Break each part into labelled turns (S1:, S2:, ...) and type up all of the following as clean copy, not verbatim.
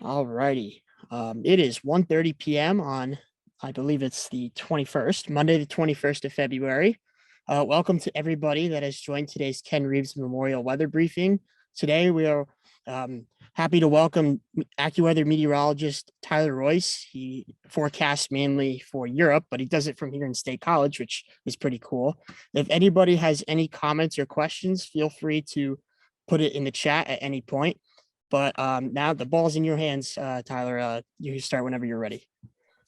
S1: All righty. It is 1:30 p.m. on, I believe it's the 21st, Monday, the 21st of February. Welcome to everybody that has joined today's Ken Reeves Memorial Weather Briefing. Today, we are happy to welcome AccuWeather meteorologist Tyler Royce. He forecasts mainly for Europe, but he does it from here in State College, which is pretty cool. If anybody has any comments or questions, feel free to put it in the chat at any point. But now the ball's in your hands, Tyler. You can start whenever you're ready.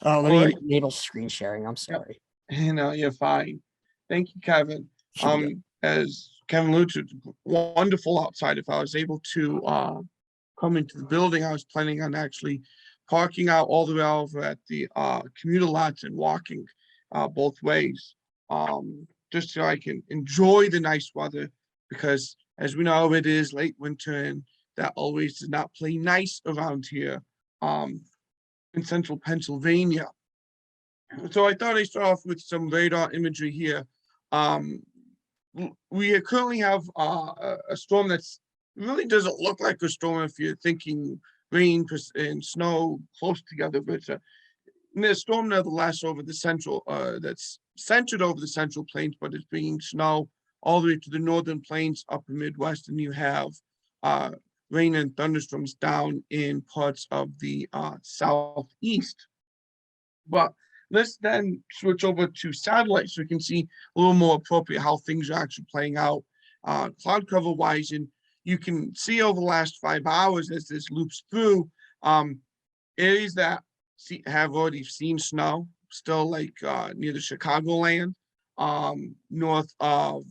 S1: Oh, let
S2: All
S1: me
S2: right.
S1: enable screen sharing. I'm
S2: Yep.
S1: sorry.
S2: You're fine. Thank you, Kevin.
S1: Should be good.
S2: As Kevin alluded to, wonderful outside. If I was able to come into the building, I was planning on actually parking out all the way over at the commuter lots and walking both ways, just so I can enjoy the nice weather. Because as we know, it is late winter, and that always does not play nice around here in central Pennsylvania. So I thought I'd start off with some radar imagery here. Um, we currently have a storm that's really doesn't look like a storm if you're thinking rain and snow close together, but it's a storm nevertheless over the central, that's centered over the central plains, but it's bringing snow all the way to the northern plains, upper Midwest, and you have uh, rain and thunderstorms down in parts of the southeast. But let's then switch over to satellite so we can see a little more appropriate how things are actually playing out cloud cover wise. And you can see over the last 5 hours as this loops through areas that have already seen snow, still like near the Chicagoland, north of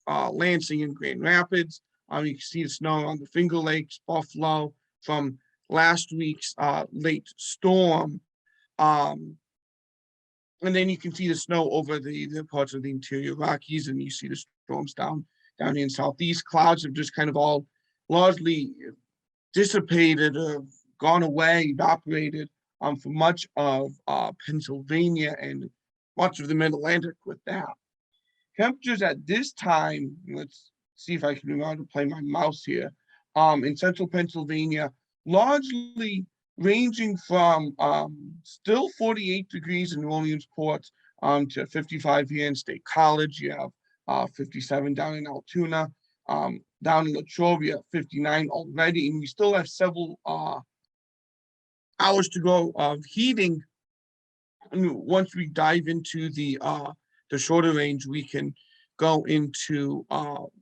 S2: Lansing and Grand Rapids. You can see the snow on the Finger Lakes, Buffalo from last week's late storm. And then you can see the snow over the parts of the interior Rockies, and you see the storms down in southeast. Clouds have just kind of all largely dissipated or gone away, evaporated for much of Pennsylvania and much of the Mid-Atlantic with that. Temperatures at this time, let's see if I can remember to play my mouse here, in central Pennsylvania, largely ranging from still 48 degrees in Williamsport to 55 here in State College. You have 57 down in Altoona, down in Latrobe, 59 already, and we still have several hours to go of heating. And once we dive into the shorter range, we can go into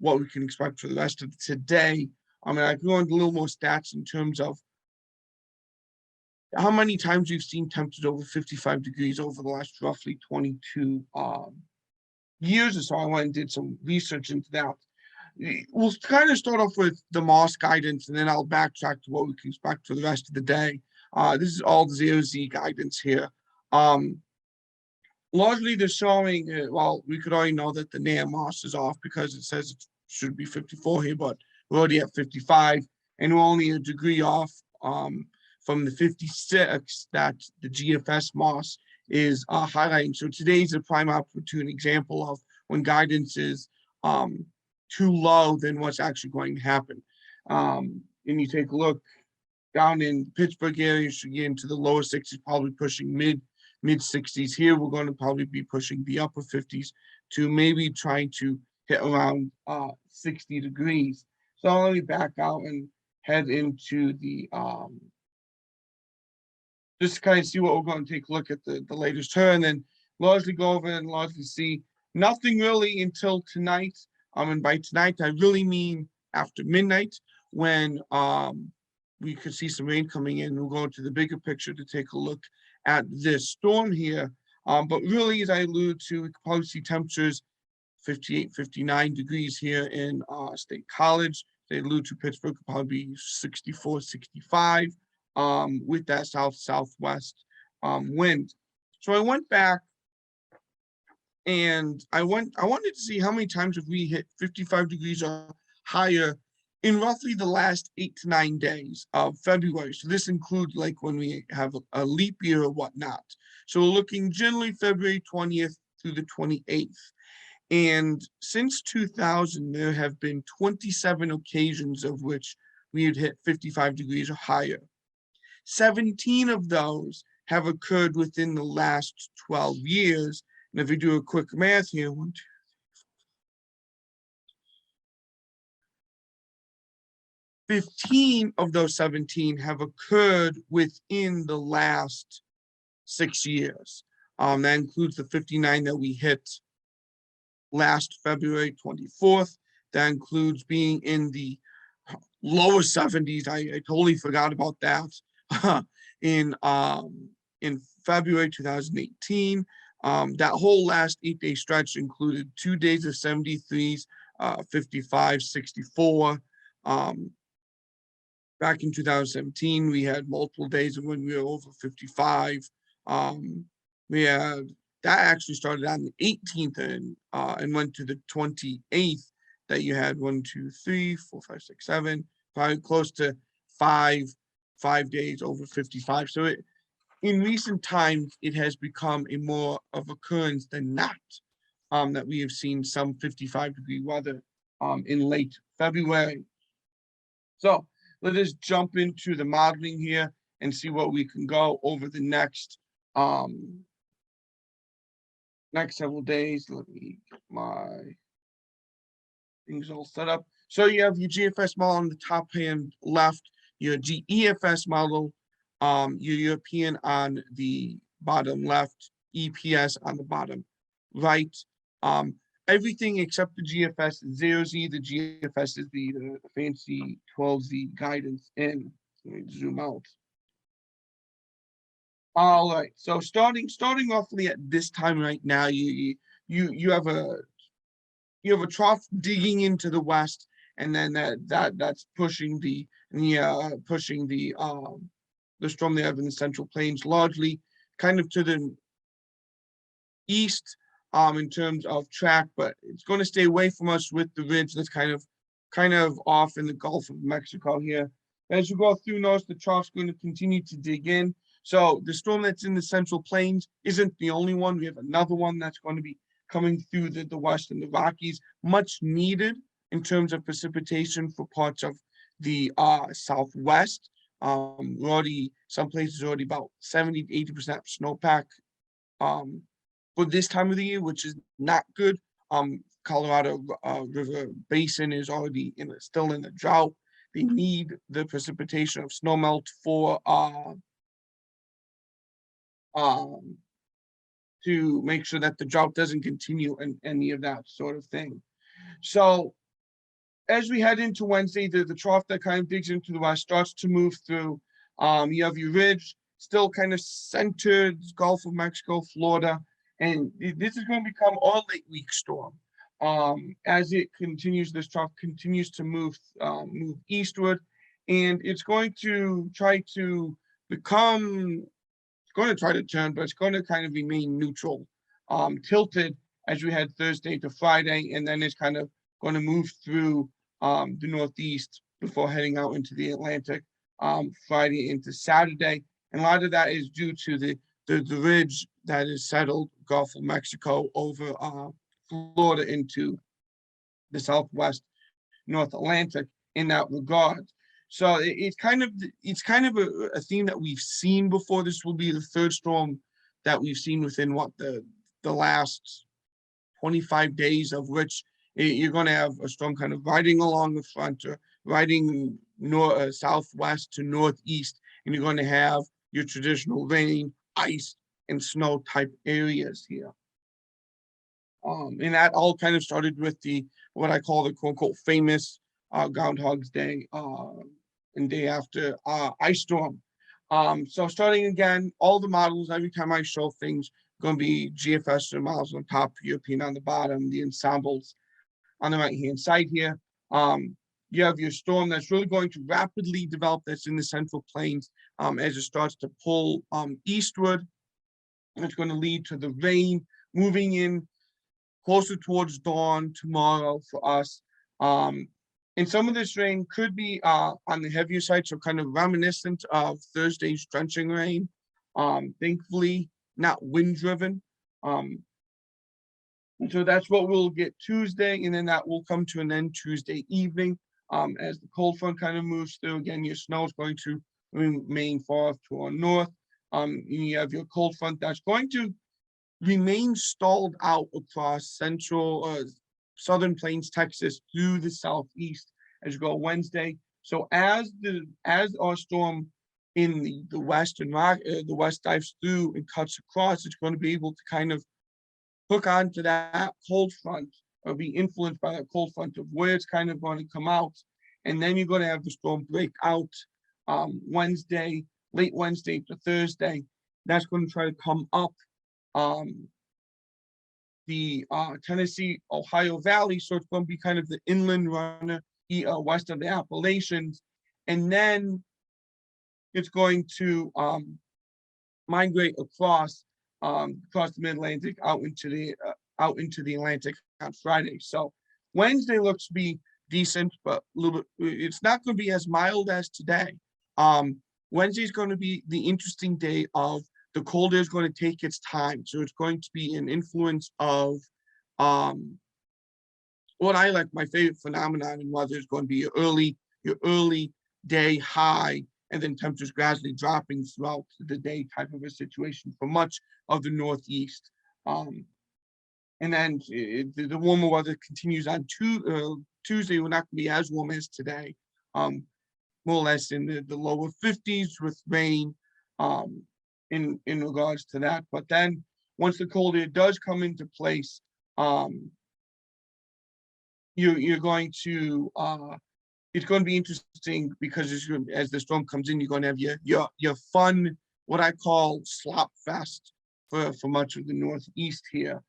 S2: what we can expect for the rest of today. I mean, I can go into a little more stats in terms of how many times we've seen temperatures over 55 degrees over the last roughly 22 years or so. I went and did some research into that. We'll kind of start off with the MOS guidance, and then I'll backtrack to what we can expect for the rest of the day. This is all the 0Z guidance here. Largely they're showing, well, we could already know that the NAM MOS is off because it says it should be 54 here, but we're already at 55, and we're only a degree off from the 56 that the GFS MOS is highlighting. So today's a prime opportune example of when guidance is too low than what's actually going to happen. And you take a look down in Pittsburgh area, you should get into the lower 60s, probably pushing mid 60s. Here we're going to probably be pushing the upper 50s to maybe trying to hit around 60 degrees. So let me back out and head into the just to kind of see what we're going to take a look at the latest turn, and then largely go over and largely see nothing really until tonight. And by tonight I really mean after midnight, when we could see some rain coming in. We'll go into the bigger picture to take a look at this storm here. But really, as I alluded to, we could probably see temperatures 58, 59 degrees here in State College. They allude to Pittsburgh could probably be 64, 65 with that southwest wind. So I went back and I wanted to see how many times have we hit 55 degrees or higher in roughly the last 8 to 9 days of February. So this includes like when we have a leap year or whatnot. So we're looking generally February 20th through the 28th. And since 2000, there have been 27 occasions of which we had hit 55 degrees or higher. 17 of those have occurred within the last 12 years. And if we do a quick math here, 15 of those 17 have occurred within the last 6 years. That includes the 59 that we hit last February 24th. That includes being in the lower 70s. I totally forgot about that. in February 2018. That whole last 8-day stretch included 2 days of 73s, 55, 64. Back in 2017, we had multiple days when we were over 55. We had that actually started on the 18th and went to the 28th. That you had 1, 2, 3, 4, 5, 6, 7, probably close to five days over 55. So in recent times, it has become a more of occurrence than not that we have seen some 55-degree weather in late February. So let us jump into the modeling here and see what we can go over the next several days. Let me get my things all set up. So you have your GFS model on the top hand left, your GEFS model, your European on the bottom left, EPS on the bottom right. Everything except the GFS is 0Z. The GFS is the fancy 12Z guidance in. Let me zoom out. All right. So starting roughly at this time right now, you have a trough digging into the west, and then that's pushing the storm they have in the Central Plains, largely kind of to the east in terms of track, but it's going to stay away from us with the ridge that's kind of off in the Gulf of Mexico here. As you go through, notice the trough's going to continue to dig in. So the storm that's in the Central Plains isn't the only one. We have another one that's going to be coming through the west and the Rockies, much needed in terms of precipitation for parts of the southwest. Some places already about 70 to 80% snowpack for this time of the year, which is not good. Colorado River Basin is already still in a drought. They need the precipitation of snowmelt for to make sure that the drought doesn't continue and any of that sort of thing. So as we head into Wednesday, the trough that kind of digs into the west starts to move through. You have your ridge still kind of centered Gulf of Mexico, Florida, and this is going to become a late week storm. As it continues, this trough continues to move eastward, and it's going to try to turn, but it's going to kind of remain neutral, tilted as we head Thursday to Friday, and then it's kind of going to move through the Northeast before heading out into the Atlantic Friday into Saturday. And a lot of that is due to the ridge that is settled Gulf of Mexico over Florida into the Southwest North Atlantic in that regard. So it's kind of a theme that we've seen before. This will be the third storm that we've seen within the last 25 days, of which you're going to have a storm kind of riding along the front, or riding southwest to northeast, and you're going to have your traditional rain, ice, and snow type areas here. And that all kind of started with what I call the quote unquote famous Groundhog's Day and day after ice storm. So starting again, all the models, every time I show things, going to be GFS models on top, European on the bottom, the ensembles on the right hand side here. You have your storm that's really going to rapidly develop, that's in the Central Plains as it starts to pull eastward. It's going to lead to the rain moving in closer towards dawn tomorrow for us. And some of this rain could be on the heavier side, so kind of reminiscent of Thursday's drenching rain. Thankfully, not wind-driven. And so that's what we'll get Tuesday, and then that will come to an end Tuesday evening as the cold front kind of moves through. Again, your snow is going to remain far off to our north. You have your cold front that's going to remain stalled out across central southern plains Texas through the southeast as you go Wednesday. So as our storm in the west and the west dives through and cuts across, it's going to be able to kind of hook onto that cold front or be influenced by that cold front of where it's kind of going to come out. And then you're going to have the storm break out Wednesday, late Wednesday to Thursday. That's going to try to come up the Tennessee, Ohio Valley. So it's going to be kind of the inland runner west of the Appalachians. And then it's going to migrate across the mid-Atlantic out into the Atlantic on Friday. So Wednesday looks to be decent, but a little bit. It's not going to be as mild as today. Wednesday is going to be the interesting day of the cold air is going to take its time. So it's going to be an influence of what I like. My favorite phenomenon in weather is going to be your early day high, and then temperatures gradually dropping throughout the day type of a situation for much of the Northeast. And then the warmer weather continues on Tuesday. We're not going to be as warm as today, more or less in the lower 50s with rain in regards to that. But then once the cold air does come into place, you're going to it's going to be interesting because as the storm comes in, you're going to have your fun, what I call slop fest for much of the Northeast here.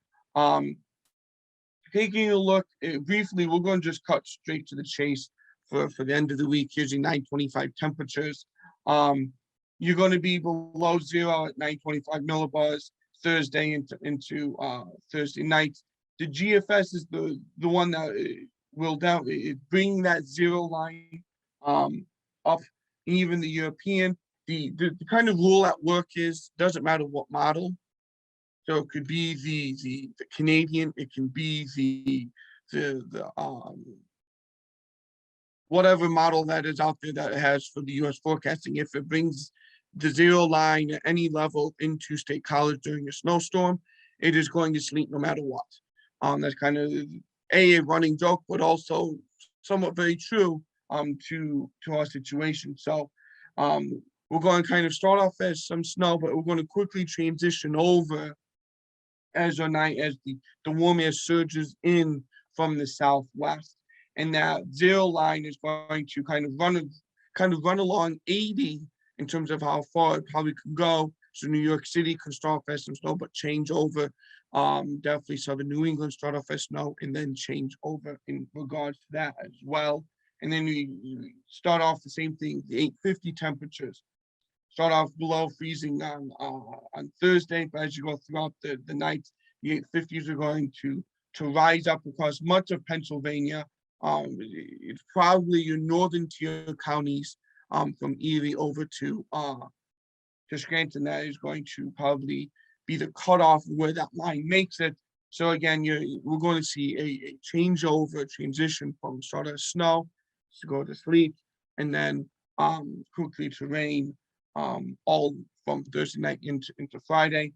S2: Taking a look briefly, we're going to just cut straight to the chase for the end of the week. Here's your 925 temperatures. You're going to be below zero at 925 millibars Thursday into Thursday night. The GFS is the one that will bring that zero line up. Even the European, the kind of rule at work is doesn't matter what model. So it could be the Canadian, it can be the whatever model that is out there that it has for the US forecasting. If it brings the zero line at any level into State College during a snowstorm, it is going to sleep no matter what. That's kind of a running joke, but also somewhat very true to our situation. So we're going to kind of start off as some snow, but we're going to quickly transition over as the warm air surges in from the southwest. And that zero line is going to kind of run along 80 in terms of how far it probably could go. So New York City can start off as some snow, but change over. Definitely southern New England start off as snow and then change over in regards to that as well. And then we start off the same thing, the 850 temperatures. Start off below freezing on Thursday, but as you go throughout the night, the 850s are going to rise up across much of Pennsylvania. It's probably your northern tier counties from Erie over to Scranton that is going to probably be the cutoff where that line makes it. So again, we're going to see a changeover, transition from sort of snow to go to sleet, and then quickly to rain, all from Thursday night into Friday.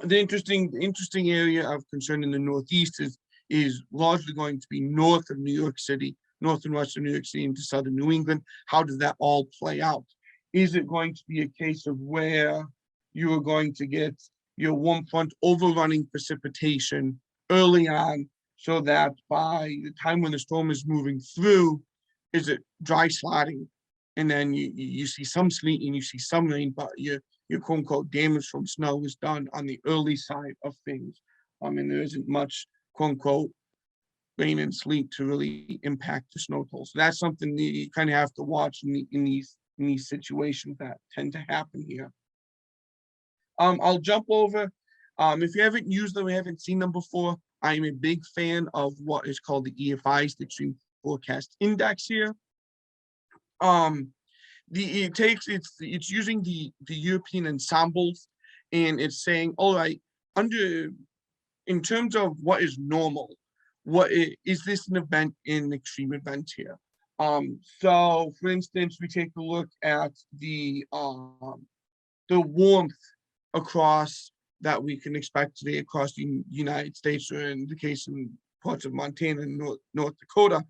S2: The interesting area of concern in the Northeast is largely going to be north of New York City, north and western New York City into southern New England. How does that all play out? Is it going to be a case of where you are going to get your warm front overrunning precipitation early on, so that by the time when the storm is moving through, is it dry sliding? And then you see some sleet and you see some rain, but your quote unquote damage from snow is done on the early side of things. And there isn't much quote unquote rain and sleet to really impact the snow total. So that's something that you kind of have to watch in these situations that tend to happen here. I'll jump over. If you haven't used them, haven't seen them before, I'm a big fan of what is called the EFI's, the Extreme Forecast Index here. It's using the European ensembles, and it's saying, all right, in terms of what is normal, is this an extreme event here? So for instance, we take a look at the warmth across that we can expect today across the United States, or in the case in parts of Montana and North Dakota,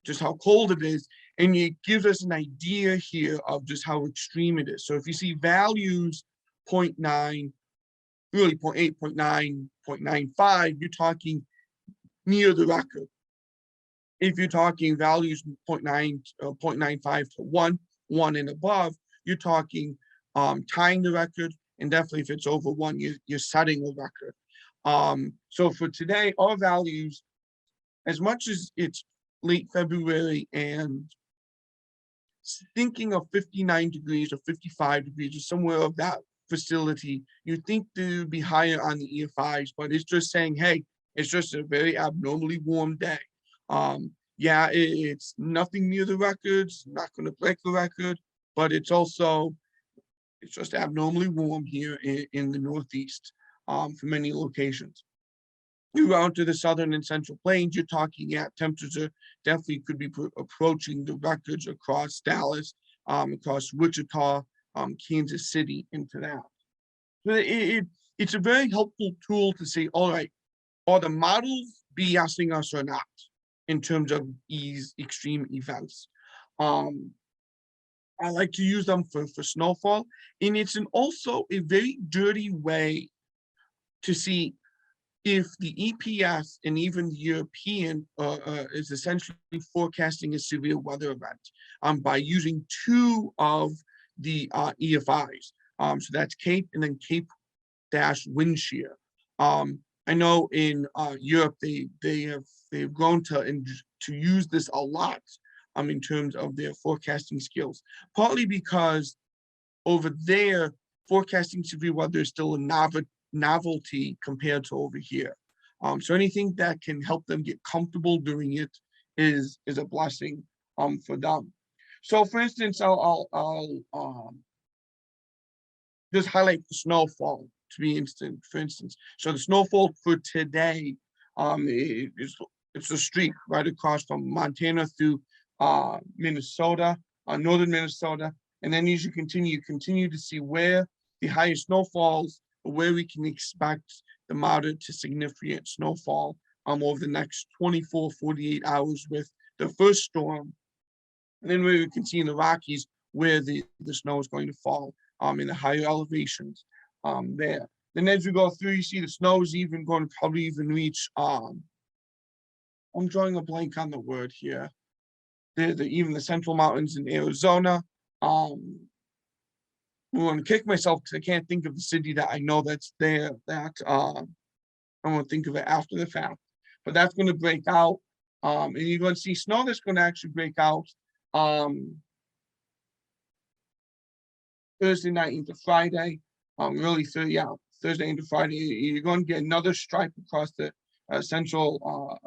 S2: just how cold it is. And it gives us an idea here of just how extreme it is. So if you see values 0.9, really 0.8, 0.9, 0.95, you're talking near the record. If you're talking values 0.9, 0.95 to 1 and above, you're talking tying the record. And definitely if it's over 1, you're setting a record. So for today, our values, as much as it's late February and thinking of 59 degrees or 55 degrees or somewhere of that facility, you think they would be higher on the EFIs, but it's just saying, hey, it's just a very abnormally warm day. Yeah, it's nothing near the records, not going to break the record, but it's just abnormally warm here in the Northeast for many locations. You go out to the southern and central plains, you're talking at temperature definitely could be approaching the records across Dallas, across Wichita, Kansas City, into that. So it's a very helpful tool to say, all right, are the models BSing us or not in terms of these extreme events? I like to use them for snowfall, and it's also a very dirty way to see if the EPS and even the European is essentially forecasting a severe weather event by using 2 of the EFIs. So that's CAPE and then CAPE dash wind shear. I know in Europe they've grown to use this a lot in terms of their forecasting skills, partly because over there forecasting severe weather is still a novelty compared to over here. So anything that can help them get comfortable doing it is a blessing for them. So for instance, I'll just highlight the snowfall to be for instance. So the snowfall for today it's a streak right across from Montana through Minnesota, northern Minnesota. And then as you continue to see where the highest snowfalls, where we can expect the moderate to significant snowfall over the next 24, 48 hours with the first storm. And then we can see in the Rockies where the snow is going to fall in the higher elevations there. Then as we go through, you see the snow is even going to probably even reach, I'm drawing a blank on the word here. Even the central mountains in Arizona. I'm going to kick myself because I can't think of the city that I know that's there. I'm going to think of it after the fact. But that's going to break out. And you're going to see snow that's going to actually break out Thursday night into Friday. Really, Thursday into Friday. You're going to get another stripe across the central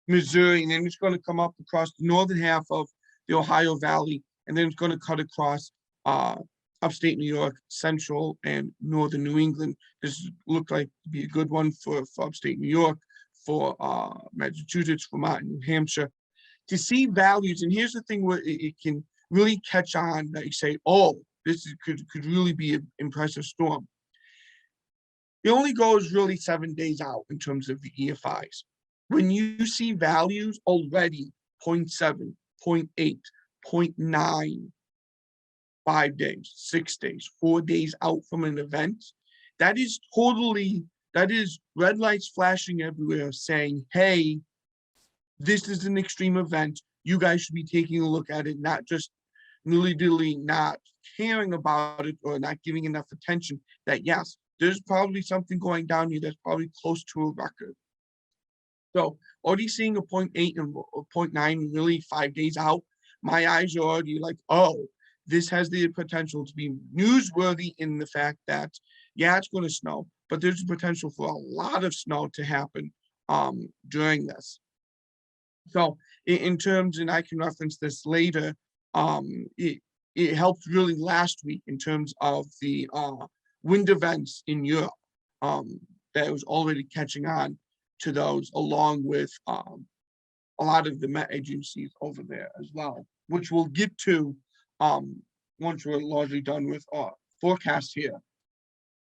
S2: Missouri, and then it's going to come up across the northern half of the Ohio Valley, and then it's going to cut across upstate New York, central and northern New England. This looked like to be a good one for upstate New York, for Massachusetts, Vermont, and New Hampshire. To see values, and here's the thing where it can really catch on that you say, oh, could really be an impressive storm. It only goes really 7 days out in terms of the EFIs. When you see values already 0.7, 0.8, 0.9, 5 days, 6 days, 4 days out from an event, that is red lights flashing everywhere saying, hey, this is an extreme event. You guys should be taking a look at it, not just nilly-dilly not caring about it or not giving enough attention that, yes, there's probably something going down here that's probably close to a record. So already seeing a 0.8 and a 0.9 really 5 days out, my eyes are already like, oh, this has the potential to be newsworthy in the fact that, yeah, it's going to snow, but there's a potential for a lot of snow to happen during this. So in terms, and I can reference this later, it helped really last week in terms of the wind events in Europe that was already catching on to those, along with a lot of the Met agencies over there as well, which we'll get to once we're largely done with our forecast here.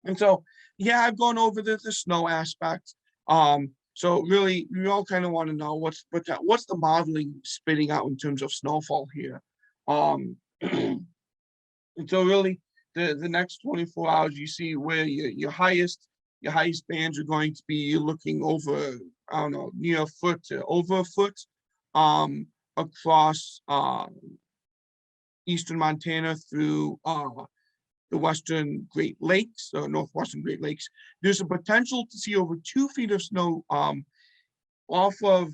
S2: And so, yeah, I've gone over the snow aspect. So really, we all kind of want to know what's the modeling spitting out in terms of snowfall here. And so really, the next 24 hours, you see where your highest bands are going to be. You're looking over, I don't know, near a foot to over a foot, across eastern Montana through the western Great Lakes, or northwestern Great Lakes. There's a potential to see over 2 feet of snow off of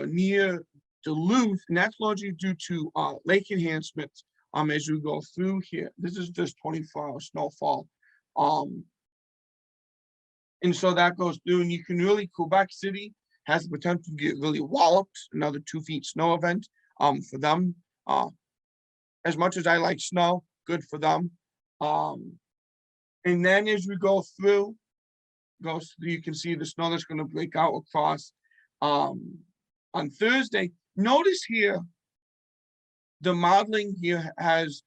S2: near Duluth, and that's largely due to lake enhancements as we go through here. This is just 24-hour snowfall. And so that goes through, and you can really, Quebec City has the potential to get really walloped, another 2 feet snow event for them. As much as I like snow, good for them. And then as we go through, you can see the snow that's going to break out across on Thursday. Notice here, the modeling here has,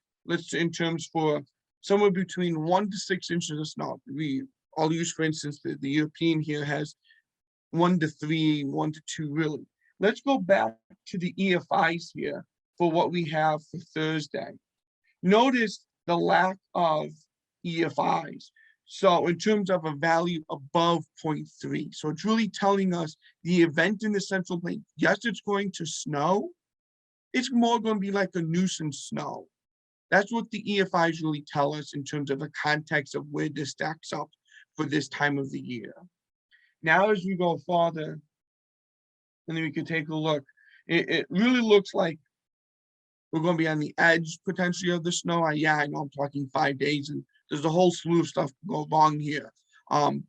S2: in terms for somewhere between 1 to 6 inches of snow. I'll use, for instance, the European here has 1 to 3, 1 to 2, really. Let's go back to the EFIs here for what we have for Thursday. Notice the lack of EFIs. So in terms of a value above 0.3, so it's really telling us the event in the central plain, yes, it's going to snow. It's more going to be like a nuisance snow. That's what the EFIs really tell us in terms of the context of where this stacks up for this time of the year. Now, as we go farther, and then we can take a look, it really looks like we're going to be on the edge potentially of the snow. Yeah, I know I'm talking 5 days, and there's a whole slew of stuff to go along here. But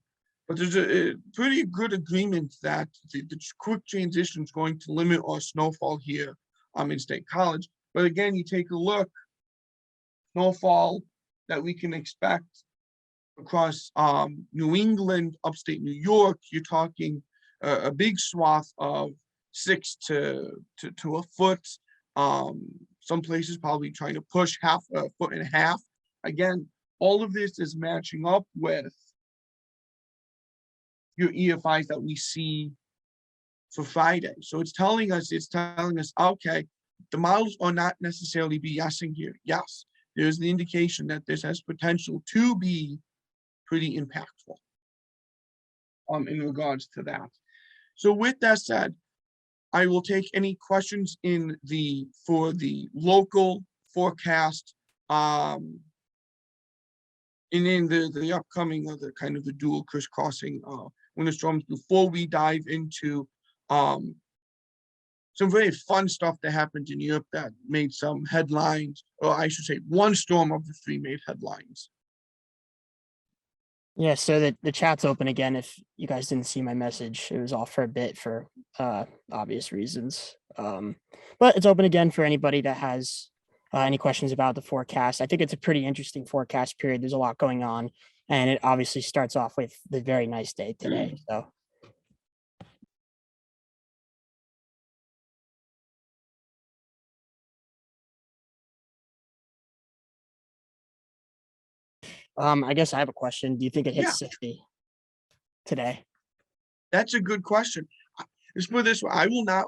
S2: there's a pretty good agreement that the quick transition is going to limit our snowfall here in State College. But again, you take a look, snowfall that we can expect across New England, upstate New York, you're talking a big swath of 6 to a foot. Some places probably trying to push a foot and a half. Again, all of this is matching up with your EFIs that we see for Friday. So it's telling us, okay, the models are not necessarily BSing here. Yes, there's the indication that this has potential to be pretty impactful in regards to that. So with that said, I will take any questions for the local forecast, and in the upcoming the kind of the dual crisscrossing winter storms, before we dive into some very fun stuff that happened in Europe that made some headlines, or I should say one storm of the 3 made headlines.
S1: Yeah, so the chat's open again. If you guys didn't see my message, it was off for a bit for obvious reasons. But it's open again for anybody that has any questions about the forecast. I think it's a pretty interesting forecast period. There's a lot going on, and it obviously starts off with the very nice day today. So. I guess I have a question. Do you think it hits 60 today?
S2: That's a good question. Let's put it this way. I will not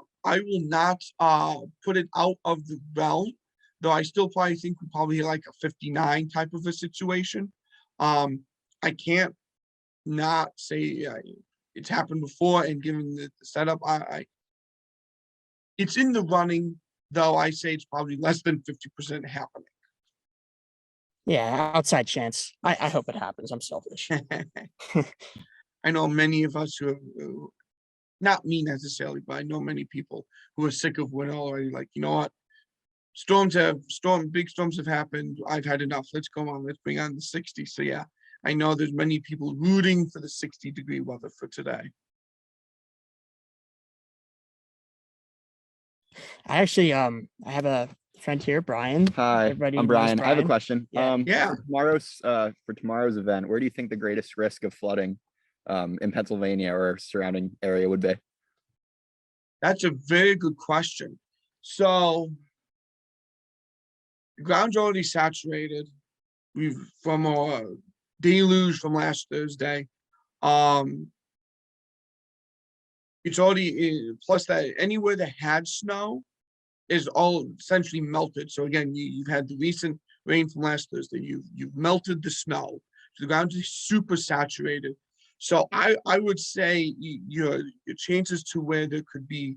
S2: put it out of the realm, though I still probably think we probably hit like a 59 type of a situation. I can't not say it's happened before, and given the setup, it's in the running, though I say it's probably less than 50% happening.
S1: Yeah, outside chance. I hope it happens. I'm selfish.
S2: I know many of us who, not me necessarily, but I know many people who are sick of winter already. Like, you know what? Big storms have happened. I've had enough. Let's go on. Let's bring on the 60. So yeah, I know there's many people rooting for the 60-degree weather for today.
S1: I actually, I have a friend here, Brian.
S3: Hi,
S1: Everybody
S3: I'm
S1: knows
S3: Brian. I have a
S1: Brian.
S3: question.
S1: Yeah.
S3: For tomorrow's event, where do you think the greatest risk of flooding in Pennsylvania or surrounding area would be?
S2: That's a very good question. So the ground's already saturated. We've from a deluge from last Thursday. It's already plus that anywhere that had snow is all essentially melted. So again, you've had the recent rain from last Thursday. You've melted the snow. So the ground is super saturated. So I would say your chances to where there could be,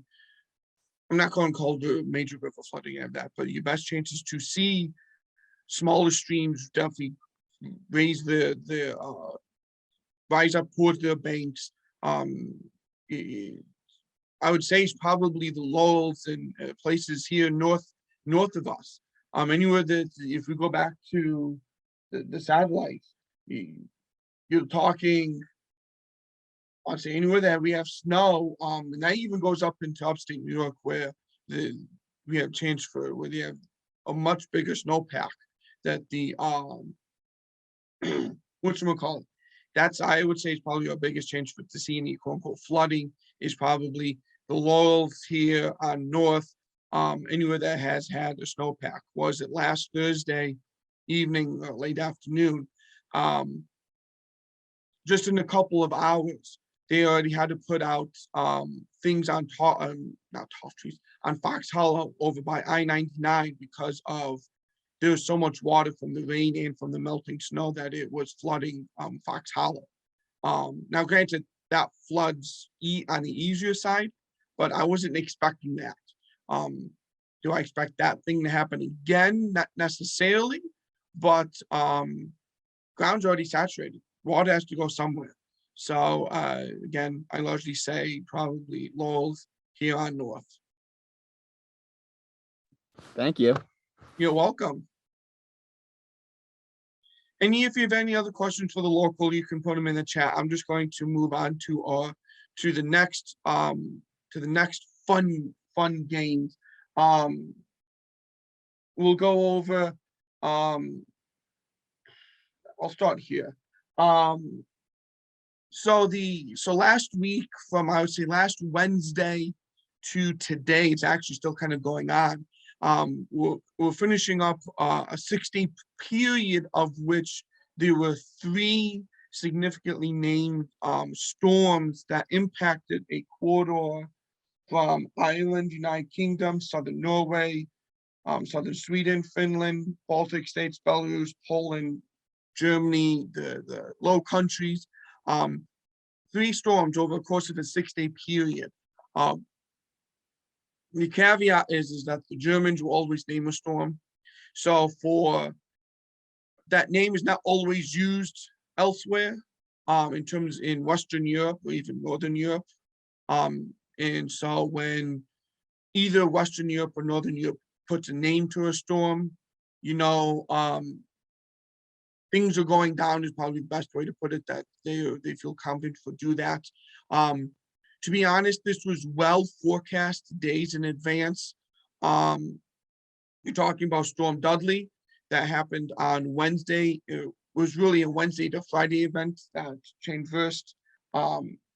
S2: I'm not going to call the major river flooding of that, but your best chances to see smaller streams definitely raise rise up towards their banks. I would say it's probably the Laurels and places here north of us. Anywhere that if we go back to the satellites, you're talking, I'd say anywhere that we have snow, and that even goes up into upstate New York where we have chance for where they have a much bigger snowpack that the whatchamacallit. That's I would say is probably our biggest chance for to see any quote unquote flooding is probably the Laurels here on north, anywhere that has had a snowpack. Was it last Thursday evening, late afternoon? Just in a couple of hours, they already had to put out things on top, not top trees, on Fox Hollow over by I-99 because of there was so much water from the rain and from the melting snow that it was flooding Fox Hollow. Now, granted, that floods on the easier side, but I wasn't expecting that. Do I expect that thing to happen again? Not necessarily, but ground's already saturated. Water has to go somewhere. So again, I largely say probably Laurels here on north.
S3: Thank you.
S2: You're welcome. And if you have any other questions for the local, you can put them in the chat. I'm just going to move on to the next fun games. We'll go over. I'll start here. So last week from I would say last Wednesday to today, it's actually still kind of going on. We're finishing up a 6-day period of which there were 3 significantly named storms that impacted a corridor from Ireland, United Kingdom, southern Norway, southern Sweden, Finland, Baltic states, Belarus, Poland, Germany, the Low Countries. 3 storms over the course of a 6-day period. The caveat is that the Germans will always name a storm. So for that name is not always used elsewhere in terms in Western Europe or even Northern Europe. And so when either Western Europe or Northern Europe puts a name to a storm, things are going down is probably the best way to put it, that they feel confident to do that. To be honest, this was well forecast days in advance. You're talking about Storm Dudley that happened on Wednesday. It was really a Wednesday to Friday event that traversed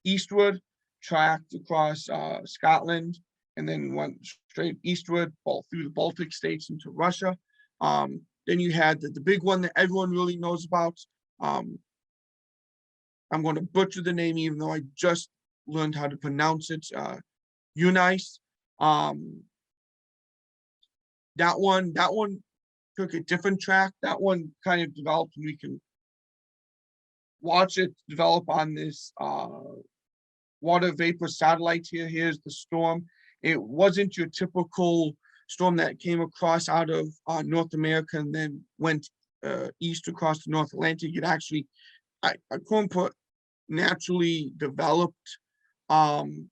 S2: eastward, tracked across Scotland, and then went straight eastward, all through the Baltic states into Russia. Then you had the big one that everyone really knows about. I'm going to butcher the name, even though I just learned how to pronounce it. Eunice. That one took a different track. That one kind of developed, and we can watch it develop on this water vapor satellite here. Here's the storm. It wasn't your typical storm that came across out of North America and then went east across the North Atlantic. It actually, I couldn't put naturally developed in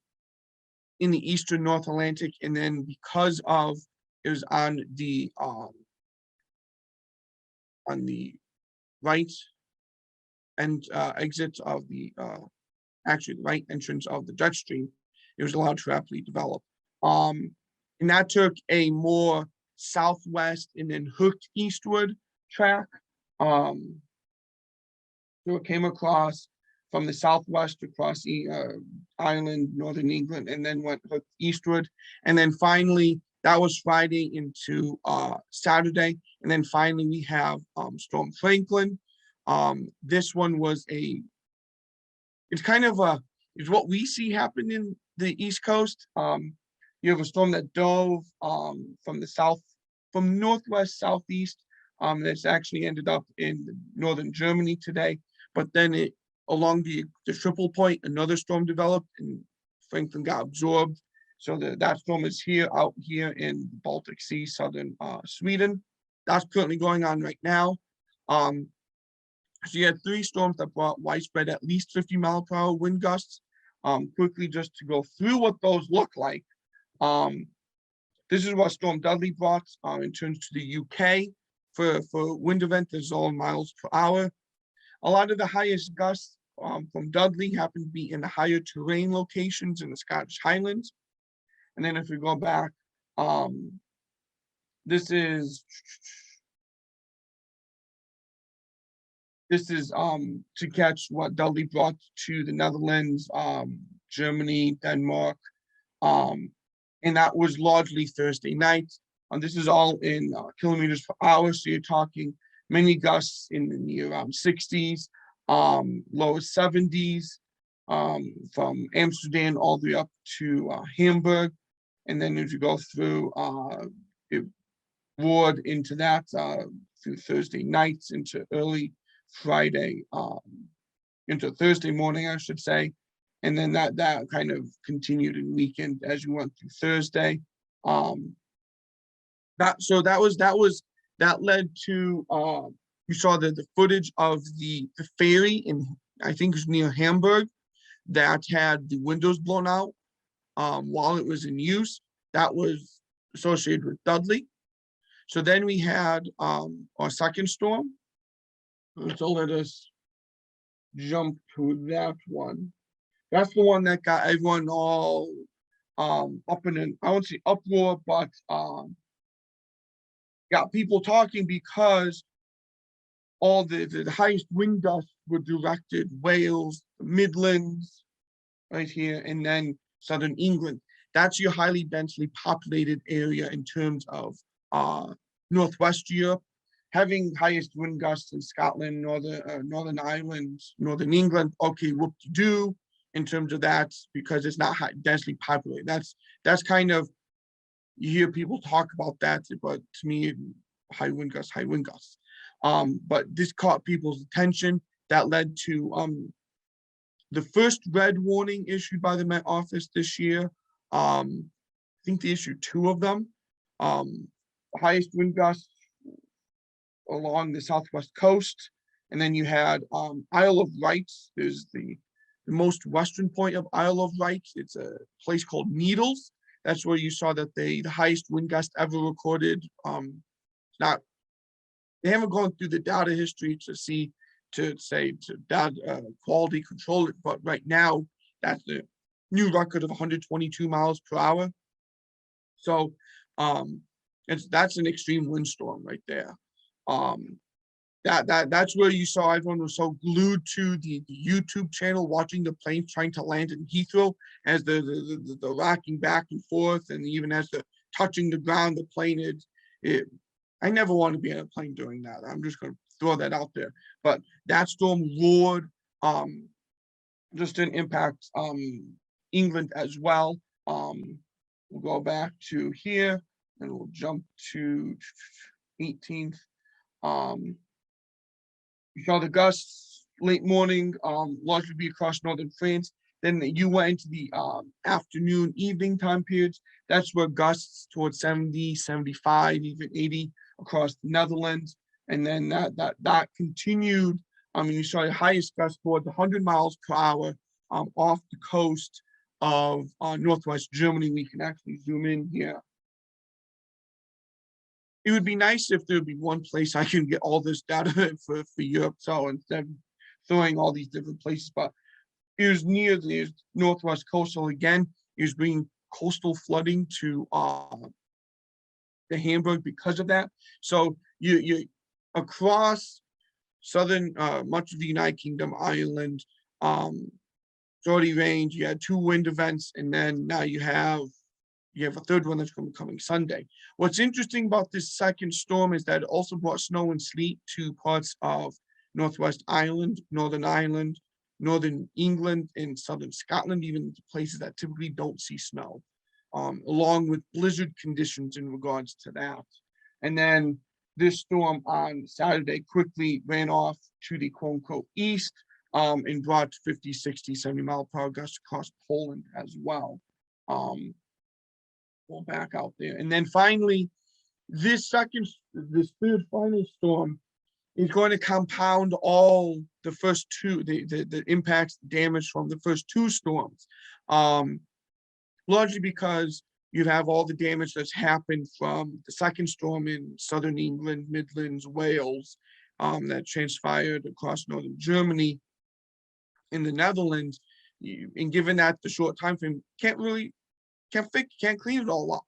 S2: the eastern North Atlantic, and then because of it was on the right and exit of the actually the right entrance of the jet stream, it was allowed to rapidly develop. And that took a more southwest and then hooked eastward track. So it came across from the southwest across Ireland, northern England, and then went eastward. And then finally, that was Friday into Saturday. And then finally, we have Storm Franklin. This one was it's kind of it's what we see happen in the East Coast. You have a storm that dove from the south, from northwest, southeast. That's actually ended up in northern Germany today. But then along the triple point, another storm developed and Franklin got absorbed. So that storm is out here in the Baltic Sea, southern Sweden. That's currently going on right now. So you had 3 storms that brought widespread at least 50-mile-per-hour wind gusts. Quickly, just to go through what those look like. This is what Storm Dudley brought in terms to the UK for wind event. This is all in miles per hour. A lot of the highest gusts from Dudley happen to be in the higher terrain locations in the Scottish Highlands. And then if we go back, this is to catch what Dudley brought to the Netherlands, Germany, Denmark, and that was largely Thursday night. This is all in kilometers per hour, so you're talking many gusts in the around 60s, lower 70s, from Amsterdam all the way up to Hamburg. And then as you go through, it roared into that through Thursday nights into early Friday, into Thursday morning, I should say. And then that kind of continued in weekend as you went through Thursday. That led to you saw the footage of the ferry in, I think it was near Hamburg, that had the windows blown out while it was in use. That was associated with Dudley. So then we had our second storm. So let us jump to that one. That's the one that got everyone all up in an, I won't say uproar, but got people talking because all the highest wind gusts were directed Wales, Midlands, right here, and then southern England. That's your highly densely populated area in terms of Northwest Europe. Having highest wind gusts in Scotland, Northern Ireland, Northern England, okay, whoop-de-doo in terms of that, because it's not densely populated. That's kind of, you hear people talk about that, but to me, high wind gusts. But this caught people's attention. That led to the first red warning issued by the Met Office this year. I think they issued 2 of them. Highest wind gusts along the southwest coast, and then you had Isle of Wight. There's the most western point of Isle of Wight. It's a place called Needles. That's where you saw that the highest wind gust ever recorded. They haven't gone through the data history to say data quality control it, but right now that's the new record of 122 miles per hour. So that's an extreme windstorm right there. That's where you saw everyone was so glued to the YouTube channel watching the plane trying to land in Heathrow as the rocking back and forth, and even as the touching the ground, the plane I never want to be in a plane doing that. I'm just going to throw that out there. But that storm roared, just didn't impact England as well. We'll go back to here and we'll jump to 18th. You saw the gusts late morning, largely be across northern France. Then you went into the afternoon, evening time periods. That's where gusts towards 70, 75, even 80 across the Netherlands. And then that continued. You saw the highest gust towards 100 miles per hour off the coast of northwest Germany. We can actually zoom in here. It would be nice if there would be one place I can get all this data for Europe. So instead of throwing all these different places, but it was near the northwest coastal again. It was bringing coastal flooding to the Hamburg because of that. So you across southern much of the United Kingdom, Ireland, Shorty range, you had 2 wind events, and then now you have a third one that's going to be coming Sunday. What's interesting about this second storm is that it also brought snow and sleet to parts of Northwest Ireland, Northern Ireland, Northern England, and Southern Scotland, even places that typically don't see snow, along with blizzard conditions in regards to that. And then this storm on Saturday quickly ran off to the quote unquote east, and brought 50, 60, 70 mile per hour gusts across Poland as well. We'll back out there. And then finally, this third final storm is going to compound all the first two, the impacts, damage from the first 2 storms. Largely because you have all the damage that's happened from the second storm in southern England, Midlands, Wales, that transpired across northern Germany, in the Netherlands. And given that the short time frame, can't clean it all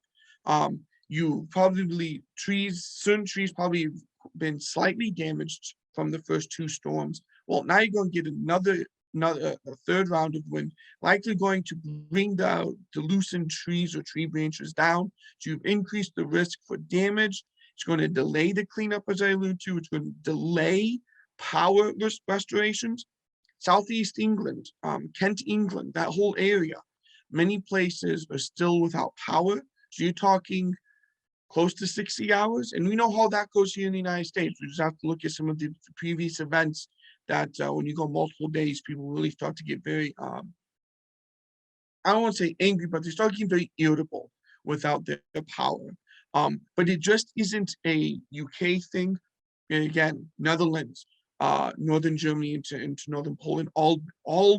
S2: up. You probably certain trees probably been slightly damaged from the first 2 storms. Well, now you're going to get a third round of wind, likely going to bring the loosened trees or tree branches down. So you've increased the risk for damage. It's going to delay the cleanup, as I alluded to. It's going to delay power restorations. Southeast England, Kent, England, that whole area, many places are still without power. So you're talking close to 60 hours. And we know how that goes here in the United States. We just have to look at some of the previous events that when you go multiple days, people really start to get very, I don't want to say angry, but they start getting very irritable without their power. But it just isn't a UK thing. And again, Netherlands, northern Germany into northern Poland, all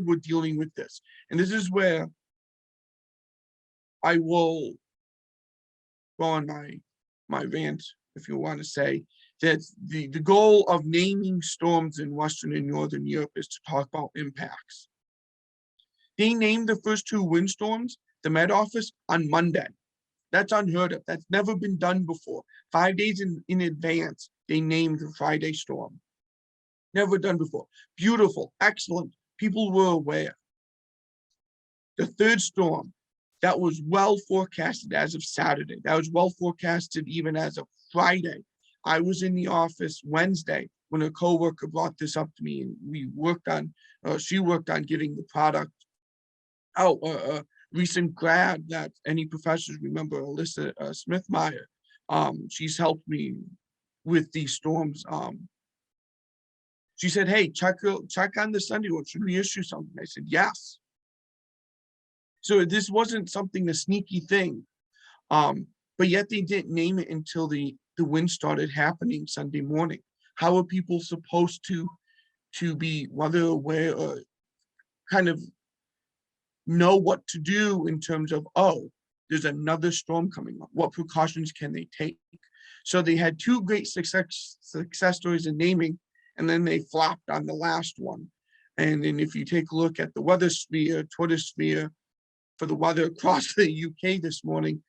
S2: were dealing with this. And this is where I will go on my rant, if you want to say, that the goal of naming storms in Western and Northern Europe is to talk about impacts. They named the first 2 windstorms, the Met Office, on Monday. That's unheard of. That's never been done before. 5 days in advance, they named the Friday storm. Never done before. Beautiful, excellent. People were aware. The third storm, that was well forecasted as of Saturday. That was well forecasted even as of Friday. I was in the office Wednesday when a coworker brought this up to me, and she worked on getting the product out. A recent grad that any professors remember, Alyssa Smithmeyer, she's helped me with these storms. She said, hey, check on the Sunday one. Should we issue something? I said, yes. So this wasn't something, a sneaky thing. But yet they didn't name it until the wind started happening Sunday morning. How are people supposed to be weather aware or kind of know what to do in terms of, oh, there's another storm coming up? What precautions can they take? So they had 2 great success stories in naming, and then they flopped on the last one. And then if you take a look at the weather sphere, Twitter sphere, for the weather across the UK this morning,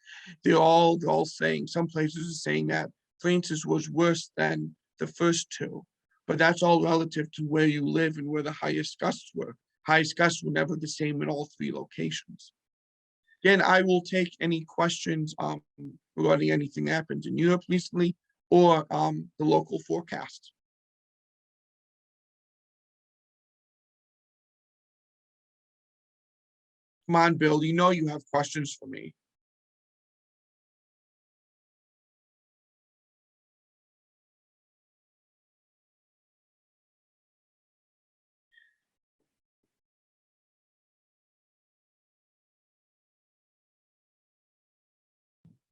S2: they're all saying, some places are saying that Francis was worse than the first 2, but that's all relative to where you live and where the highest gusts were. Highest gusts were never the same in all 3 locations. Again, I will take any questions regarding anything that happened in Europe recently or the local forecast. Come on, Bill, you know you have questions for me.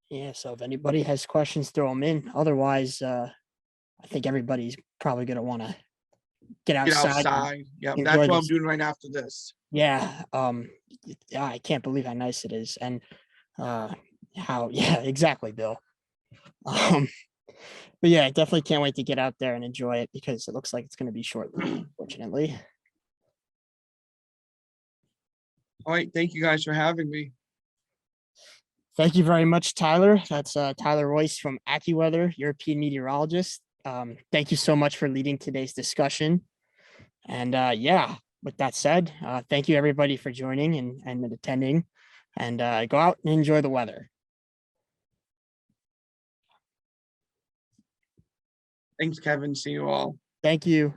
S1: Yeah, so if anybody has questions, throw them in. Otherwise, I think everybody's probably going to want to get
S2: Get
S1: outside.
S2: outside. Yeah,
S1: enjoy
S2: that's what I'm
S1: this.
S2: doing right after this.
S1: Yeah, I can't believe how nice it is, and yeah, exactly, Bill. But yeah, I definitely can't wait to get out there and enjoy it because it looks like it's going to be short-lived, unfortunately.
S2: All right, thank you guys for having me.
S1: Thank you very much, Tyler. That's Tyler Royce from AccuWeather, European meteorologist. Thank you so much for leading today's discussion. And yeah, with that said, thank you everybody for joining and attending, and go out and enjoy the weather.
S2: Thanks, Kevin. See you all.
S1: Thank you.